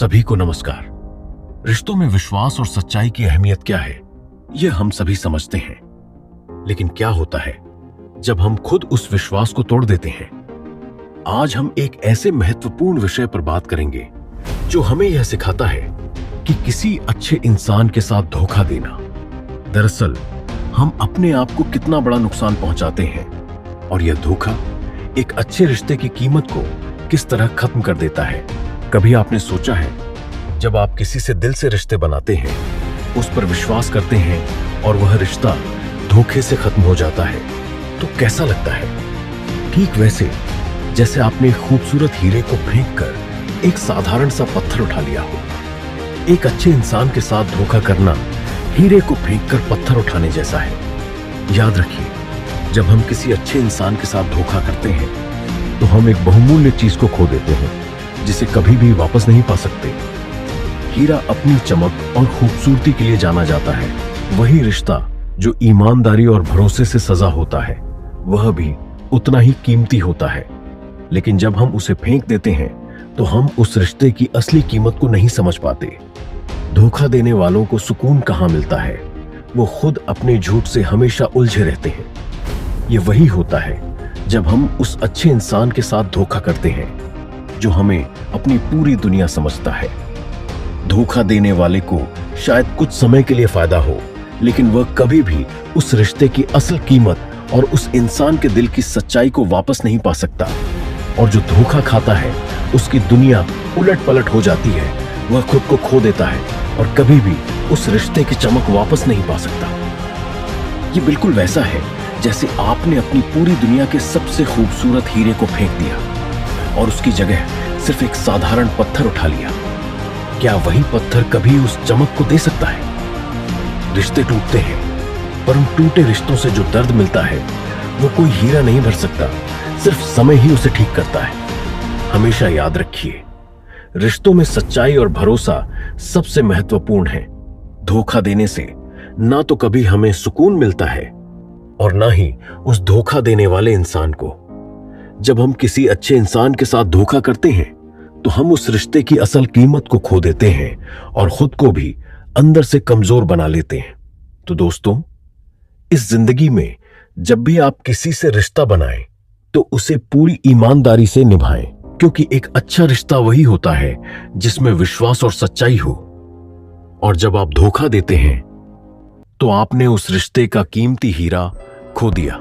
सभी को नमस्कार। रिश्तों में विश्वास और सच्चाई की अहमियत क्या है, यह हम सभी समझते हैं। लेकिन क्या होता है जब हम खुद उस विश्वास को तोड़ देते हैं? आज हम एक ऐसे महत्वपूर्ण विषय पर बात करेंगे जो हमें यह सिखाता है कि किसी अच्छे इंसान के साथ धोखा देना दरअसल हम अपने आप को कितना बड़ा नुकसान पहुंचाते हैं, और यह धोखा एक अच्छे रिश्ते की कीमत को किस तरह खत्म कर देता है। कभी आपने सोचा है जब आप किसी से दिल से रिश्ते बनाते हैं, उस पर विश्वास करते हैं और वह रिश्ता धोखे से खत्म हो जाता है तो कैसा लगता है? ठीक वैसे जैसे आपने एक खूबसूरत हीरे को फेंक कर एक साधारण सा पत्थर उठा लिया हो। एक अच्छे इंसान के साथ धोखा करना हीरे को फेंककर पत्थर उठाने जैसा है। याद रखिए, जब हम किसी अच्छे इंसान के साथ धोखा करते हैं तो हम एक बहुमूल्य चीज को खो देते हैं जिसे कभी भी वापस नहीं पा सकते। हीरा अपनी चमक और खूबसूरती के लिए जाना जाता है। वही रिश्ता जो ईमानदारी और भरोसे से सजा होता है, वह भी उतना ही कीमती होता है। लेकिन जब हम उसे फेंक देते हैं तो हम उस रिश्ते की असली कीमत को नहीं समझ पाते। धोखा देने वालों को सुकून कहाँ मिलता है, वो खुद अपने झूठ से हमेशा उलझे रहते हैं। ये वही होता है जब हम उस अच्छे इंसान के साथ धोखा करते हैं जो हमें अपनी पूरी दुनिया समझता है। धोखा देने वाले को शायद कुछ समय के लिए फायदा हो, लेकिन वह कभी भी उस रिश्ते की असल कीमत और उस इंसान के दिल की सच्चाई को वापस नहीं पा सकता। और जो धोखा खाता है उसकी दुनिया उलट पलट हो जाती है, वह खुद को खो देता है और कभी भी उस रिश्ते की चमक वापस नहीं पा सकता। ये बिल्कुल वैसा है जैसे आपने अपनी पूरी दुनिया के सबसे खूबसूरत हीरे को फेंक दिया और उसकी जगह सिर्फ एक साधारण पत्थर उठा लिया। क्या वही पत्थर कभी उस चमक को दे सकता है? रिश्ते टूटते हैं, पर उन टूटे रिश्तों से जो दर्द मिलता है वो कोई हीरा नहीं भर सकता, सिर्फ समय ही उसे ठीक करता है। हमेशा याद रखिए, रिश्तों में सच्चाई और भरोसा सबसे महत्वपूर्ण है। धोखा देने से ना तो कभी हमें सुकून मिलता है और ना ही उस धोखा देने वाले इंसान को। जब हम किसी अच्छे इंसान के साथ धोखा करते हैं तो हम उस रिश्ते की असल कीमत को खो देते हैं और खुद को भी अंदर से कमजोर बना लेते हैं। तो दोस्तों, इस जिंदगी में जब भी आप किसी से रिश्ता बनाएं तो उसे पूरी ईमानदारी से निभाएं, क्योंकि एक अच्छा रिश्ता वही होता है जिसमें विश्वास और सच्चाई हो। और जब आप धोखा देते हैं तो आपने उस रिश्ते का कीमती हीरा खो दिया।